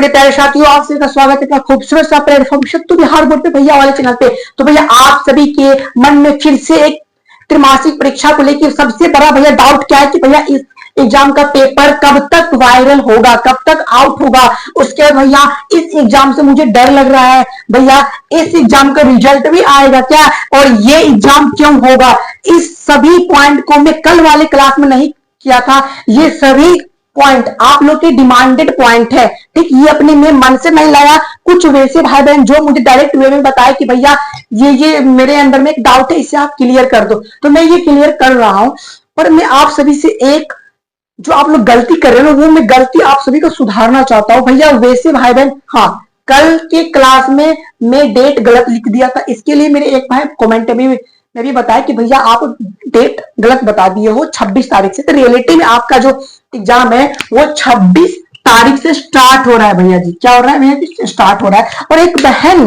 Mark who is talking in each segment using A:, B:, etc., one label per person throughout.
A: मेरे प्यारे साथियों, आप सभी का स्वागत है खूबसूरत सा प्लेटफॉर्म शत्रु बिहार बोर्ड पे भैया वाले चैनल पे। तो भैया आप सभी के मन में फिर से एक त्रिमासिक परीक्षा को लेकर सबसे बड़ा भैया डाउट क्या है कि भैया इस एग्जाम का पेपर कब तक वायरल होगा, कब तक आउट होगा। उसके बाद भैया इस एग्जाम से मुझे डर लग रहा है, भैया इस एग्जाम का रिजल्ट भी आएगा क्या, और ये एग्जाम क्यों होगा। इस सभी पॉइंट को मैं कल वाले क्लास में नहीं किया था। ये सभी पॉइंट आप लोग के डिमांडेड पॉइंट है, ठीक। ये अपने में मन से नहीं लाया, कुछ वैसे भाई बहन जो मुझे डायरेक्ट वे में बताया कि भैया ये मेरे अंदर में एक डाउट है, इसे आप क्लियर कर दो, तो मैं ये क्लियर कर रहा हूं। पर मैं आप सभी से एक जो आप लोग गलती कर रहे हो वो मैं गलती आप सभी को सुधारना चाहता हूं भैया। वैसे भाई बहन, हाँ, कल के क्लास में मैं डेट गलत लिख दिया था, इसके लिए मेरे एक भाई कमेंट में भी बताया कि भैया आप डेट गलत बता दिए हो 26 तारीख से। तो रियलिटी में आपका जो एग्जाम है वो 26 तारीख से स्टार्ट हो रहा है भैया जी। क्या हो रहा है भैया जी? स्टार्ट हो रहा है। और एक बहन,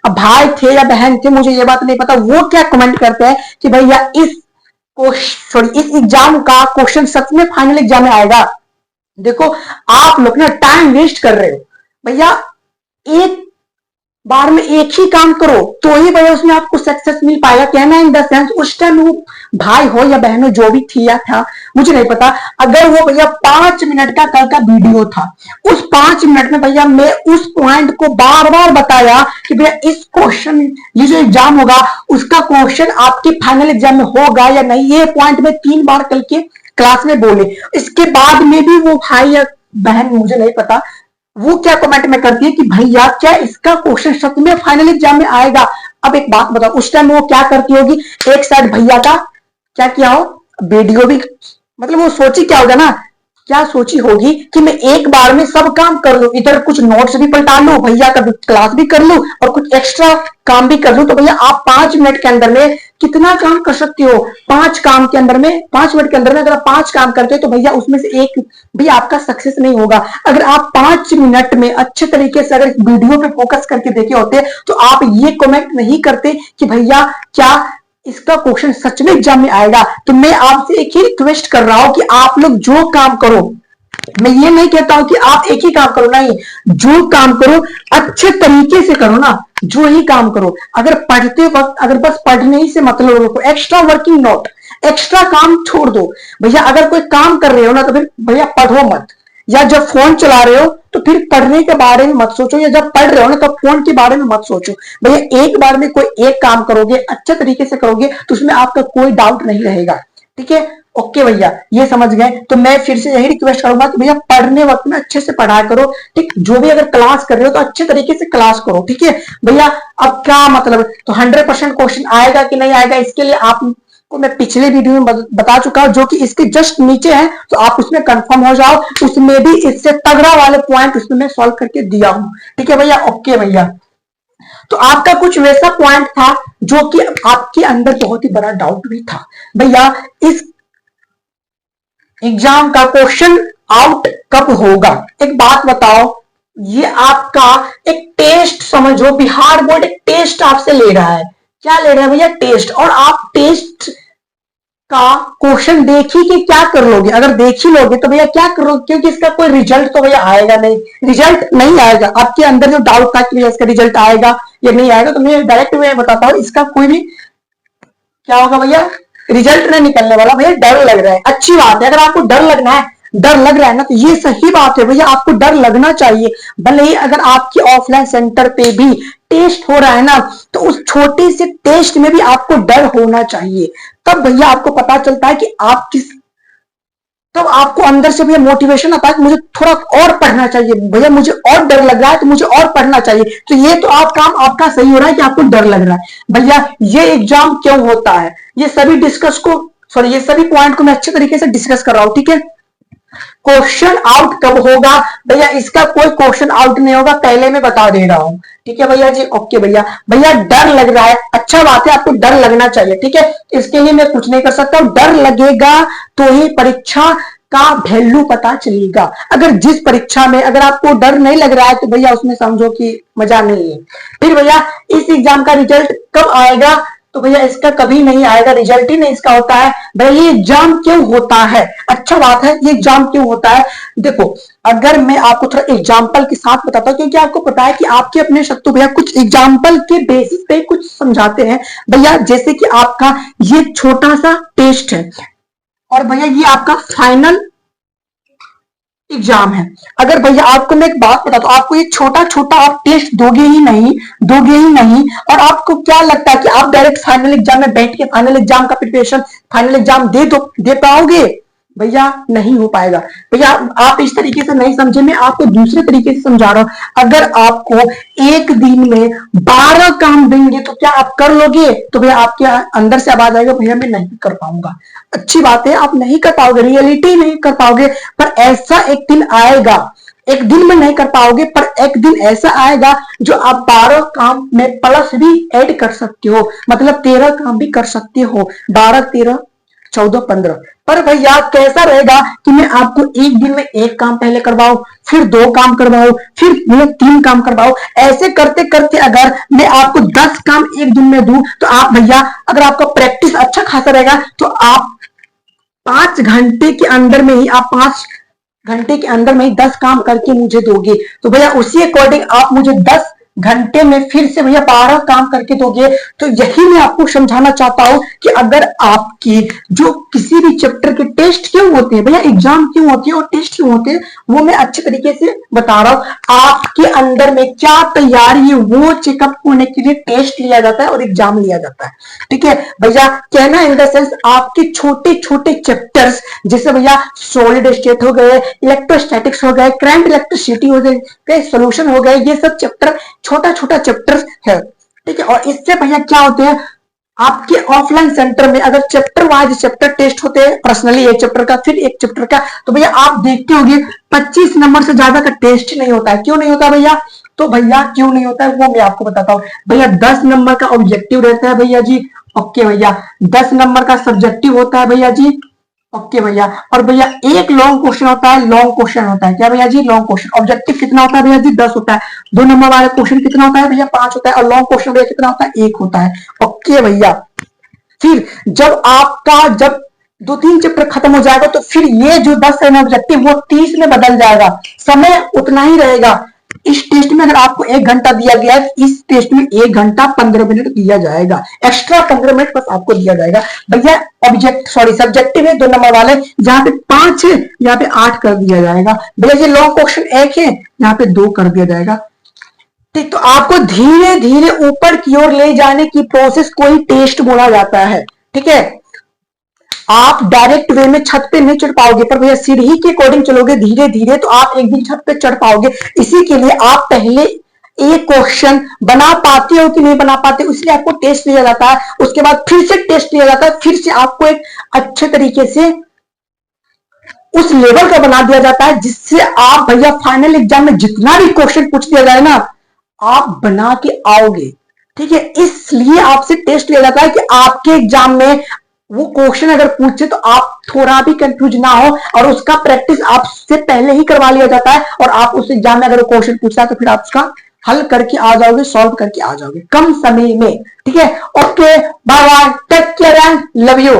A: भाई थे या बहन थे मुझे ये बात नहीं पता, वो क्या कमेंट करते हैं कि भैया इस एग्जाम का क्वेश्चन सच में फाइनल एग्जाम में आएगा। देखो आप लोग ना टाइम वेस्ट कर रहे हो भैया। एक बार में एक ही काम करो तो ही भैया उसमें आपको सक्सेस मिल पाएगा। कहना इन द सेंस उस टाइम वो भाई हो या बहन हो जो भी थी या था मुझे नहीं पता, अगर वो भैया 5 मिनट का कल का वीडियो था, उस 5 मिनट में भैया मैं उस पॉइंट को बार बार बताया कि भैया इस क्वेश्चन, ये जो एग्जाम होगा उसका क्वेश्चन आपके फाइनल एग्जाम में होगा या नहीं, ये पॉइंट में 3 बार कल के क्लास में बोले। इसके बाद में भी वो भाई या बहन मुझे नहीं पता वो क्या कमेंट में करती है कि भैया क्या इसका क्वेश्चन सच में फाइनल एग्जाम में आएगा। अब एक बात बताओ, उस टाइम वो क्या करती होगी, एक साइड भैया का क्या किया हो वीडियो भी, मतलब वो सोची क्या होगा ना, क्या सोची होगी कि मैं एक बार में सब काम कर लूं, इधर कुछ नोट्स भी पलटा लूं, भैया का क्लास भी कर लूं और कुछ एक्स्ट्रा काम भी कर लूं। तो भैया आप 5 मिनट के अंदर में कितना काम कर सकते हो? 5 काम के अंदर में, 5 मिनट के अंदर में अगर आप 5 काम करते हो तो भैया उसमें से एक भी आपका सक्सेस नहीं होगा। अगर आप 5 मिनट में अच्छे तरीके से अगर वीडियो पे फोकस करके देखे होते तो आप ये कमेंट नहीं करते कि भैया क्या इसका क्वेश्चन सच में एग्जाम में आएगा। तो मैं आपसे एक ही रिक्वेस्ट कर रहा हूं कि आप लोग जो काम करो, मैं ये नहीं कहता हूं कि आप एक ही काम करो, नहीं, जो काम करो अच्छे तरीके से करो ना, जो ही काम करो। अगर पढ़ते वक्त अगर बस पढ़ने ही से मतलब रखो, एक्स्ट्रा वर्किंग नोट, एक्स्ट्रा काम छोड़ दो भैया। अगर कोई काम कर रहे हो ना तो फिर भैया पढ़ो मत, या जब फोन चला रहे हो तो फिर पढ़ने के बारे में मत सोचो, या जब पढ़ रहे हो ना तो फोन के बारे में मत सोचो भैया। एक बार में कोई एक काम करोगे, अच्छे तरीके से करोगे तो उसमें आपका कोई डाउट नहीं रहेगा, ठीक है। ओके भैया, ये समझ गए। तो मैं फिर से यही रिक्वेस्ट करूंगा कि भैया पढ़ने वक्त में अच्छे से पढ़ाया करो, ठीक। जो भी अगर क्लास कर रहे हो तो अच्छे तरीके से क्लास करो, ठीक है भैया। अब क्या मतलब, तो 100% क्वेश्चन आएगा कि नहीं आएगा, इसके लिए आपको मैं पिछले वीडियो में बता चुका हूं, जो कि इसके जस्ट नीचे है, तो आप उसमें कंफर्म हो जाओ। उसमें भी इससे तगड़ा वाले पॉइंट उसमें मैं सॉल्व करके दिया हूं, ठीक है भैया। ओके भैया, तो आपका कुछ वैसा पॉइंट था जो कि आपके अंदर बहुत ही बड़ा डाउट भी था भैया, इस एग्जाम का क्वेश्चन आउट कब होगा। एक बात बताओ, ये आपका एक टेस्ट समझो, बिहार बोर्ड एक टेस्ट आपसे ले रहा है। क्या ले रहा है भैया? टेस्ट। और आप टेस्ट का क्वेश्चन देख ही के क्या कर लोगे? अगर देख ही लोगे तो भैया क्या करोगे, क्योंकि इसका कोई रिजल्ट तो भैया आएगा नहीं, रिजल्ट नहीं आएगा। आपके अंदर जो डाउट था कि भैया इसका रिजल्ट आएगा या नहीं आएगा, तो मैं डायरेक्ट मैं बताता हूँ, इसका कोई भी क्या होगा भैया, रिजल्ट नहीं निकलने वाला भैया। डर लग रहा है, अच्छी बात है। अगर आपको डर लगना है, डर लग रहा है ना, तो ये सही बात है भैया, आपको डर लगना चाहिए। भले ही अगर आपके ऑफलाइन सेंटर पे भी टेस्ट हो रहा है ना, तो उस छोटे से टेस्ट में भी आपको डर होना चाहिए। तब भैया आपको पता चलता है कि आप किस, तब आपको अंदर से भैया मोटिवेशन आता है कि मुझे थोड़ा और पढ़ना चाहिए भैया, मुझे और डर लग रहा है तो मुझे और पढ़ना चाहिए। तो ये तो आप काम आपका सही हो रहा है कि आपको डर लग रहा है भैया। ये एग्जाम क्यों होता है, ये सभी ये सभी पॉइंट को मैं अच्छे तरीके से डिस्कस कर रहा हूं, ठीक है। क्वेश्चन आउट कब होगा भैया, इसका कोई क्वेश्चन आउट नहीं होगा, पहले मैं बता दे रहा हूं, ठीक है भैया जी। ओके भैया, भैया डर लग रहा है, अच्छा बात है, आपको डर लगना चाहिए, ठीक है। इसके लिए मैं कुछ नहीं कर सकता हूं, डर लगेगा तो ही परीक्षा का वैल्यू पता चलेगा। अगर जिस परीक्षा में अगर आपको डर नहीं लग रहा है तो भैया उसमें समझो कि मजा नहीं है। फिर भैया इस एग्जाम का रिजल्ट कब आएगा, तो भैया इसका कभी नहीं आएगा, रिजल्ट ही नहीं इसका होता है। भैया ये एग्जाम क्यों होता है? अच्छा बात है, ये एग्जाम क्यों होता है? देखो, अगर मैं आपको थोड़ा एग्जाम्पल के साथ बताता हूँ, क्योंकि आपको पता है कि आपके अपने शत्रु भैया कुछ एग्जाम्पल के बेसिस पे कुछ समझाते हैं। भैया जैसे कि आपका ये छोटा सा टेस्ट है और भैया ये आपका फाइनल एग्जाम है। अगर भैया आपको मैं एक बात बताता हूँ, आपको ये छोटा छोटा आप टेस्ट दोगे ही नहीं, और आपको क्या लगता है कि आप डायरेक्ट फाइनल एग्जाम में बैठ के फाइनल एग्जाम का प्रिपरेशन, फाइनल एग्जाम दे पाओगे? भैया नहीं हो पाएगा। भैया आप इस तरीके से नहीं समझे, मैं आपको दूसरे तरीके से समझा रहा हूं। अगर आपको एक दिन में 12 काम देंगे तो क्या आप कर लोगे? तो भैया आपके अंदर से आवाज आएगा, भैया मैं नहीं कर पाऊंगा। अच्छी बात है, आप नहीं कर पाओगे, रियलिटी नहीं कर पाओगे, पर ऐसा एक दिन आएगा, एक दिन में नहीं कर पाओगे, पर एक दिन ऐसा आएगा जो आप 12 काम में प्लस भी ऐड कर सकते हो, मतलब 13 काम भी कर सकते हो। 12, 13, 14, 15। पर भैया कैसा रहेगा कि मैं आपको एक दिन में एक काम पहले करवाऊं, फिर 2 काम करवाऊं, फिर 3 काम करवाऊं, ऐसे करते करते अगर मैं आपको 10 काम एक दिन में दूं, तो आप भैया अगर आपका प्रैक्टिस अच्छा खासा रहेगा तो आप 5 घंटे के अंदर में ही, आप 5 घंटे के अंदर में ही 10 काम करके मुझे दोगे। तो भैया उसी अकॉर्डिंग आप मुझे 10 घंटे में फिर से भैया 12 काम करके दोगे। तो यही मैं आपको समझाना चाहता हूं कि अगर आपकी जो किसी भी चैप्टर के टेस्ट क्यों होते हैं भैया, एग्जाम क्यों होती है और टेस्ट क्यों होते हैं, वो मैं अच्छे तरीके से बता रहा हूं। आपके अंदर में क्या तैयारी है वो चेकअप होने के लिए टेस्ट लिया जाता है और एग्जाम लिया जाता है। ठीक है भैया, कहना इन द सेंस आपके छोटे छोटे चैप्टर्स, जैसे भैया सॉलिड स्टेट हो गए, इलेक्ट्रोस्टैटिक्स हो गए, करंट इलेक्ट्रिसिटी हो गए, सोल्यूशन हो गए, ये सब चैप्टर छोटा छोटा चैप्टर है। ठीक है, और इससे भैया क्या होते हैं, आपके ऑफलाइन सेंटर में अगर चैप्टर वाइज चैप्टर टेस्ट होते हैं, पर्सनली एक चैप्टर का फिर एक चैप्टर का, तो भैया आप देखते होंगे 25 नंबर से ज्यादा का टेस्ट नहीं होता है। क्यों नहीं होता भैया? तो भैया क्यों नहीं होता है वो मैं आपको बताता हूँ। भैया 10 नंबर का ऑब्जेक्टिव रहता है भैया जी, ओके भैया। 10 नंबर का सब्जेक्टिव होता है भैया जी, ओके भैया। और भैया एक लॉन्ग क्वेश्चन होता है, लॉन्ग क्वेश्चन होता है क्या भैया जी? Long question. ऑब्जेक्टिव कितना होता है भैया जी? 10 होता है। 2 नंबर वाले क्वेश्चन कितना होता है भैया? 5 होता है। और लॉन्ग क्वेश्चन भैया कितना होता है? 1 होता है। ओके भैया, फिर जब आपका जब 2-3 चैप्टर खत्म हो जाएगा तो फिर ये जो 10 है ऑब्जेक्टिव वो 30 में बदल जाएगा, समय उतना ही रहेगा। इस टेस्ट में अगर आपको 1 घंटा दिया गया है, इस टेस्ट में 1 घंटा 15 मिनट दिया जाएगा, एक्स्ट्रा 15 मिनट बस आपको दिया जाएगा भैया। सब्जेक्टिव है 2 नंबर वाले, जहां पे 5 है यहाँ पे 8 कर दिया जाएगा भैया। ये लॉन्ग क्वेश्चन 1 है, यहाँ पे 2 कर दिया जाएगा। ठीक, तो आपको धीरे धीरे ऊपर की ओर ले जाने की प्रोसेस को ही टेस्ट बोला जाता है। ठीक है, आप डायरेक्ट वे में छत पे नहीं चढ़ पाओगे, पर भैया सीढ़ी के अकॉर्डिंग चलोगे धीरे धीरे तो आप एक दिन छत पे चढ़ पाओगे। इसी के लिए आप पहले एक क्वेश्चन बना पाते हो कि नहीं बना पाते, इसलिए आपको टेस्ट लिया जाता है। उसके बाद फिर से टेस्ट लिया जाता है, फिर से आपको एक अच्छे तरीके से उस लेवल का बना दिया जाता है, जिससे आप भैया फाइनल एग्जाम में जितना भी क्वेश्चन पूछ दिया जाए ना, आप बना के आओगे। ठीक है, इसलिए आपसे टेस्ट लिया जाता है कि आपके एग्जाम में वो क्वेश्चन अगर पूछे तो आप थोड़ा भी कंफ्यूज ना हो, और उसका प्रैक्टिस आपसे पहले ही करवा लिया जाता है। और आप उस एग्जाम में अगर क्वेश्चन पूछता है तो फिर आप उसका हल करके आ जाओगे, सॉल्व करके आ जाओगे कम समय में। ठीक है, okay, bye bye, take care and love you.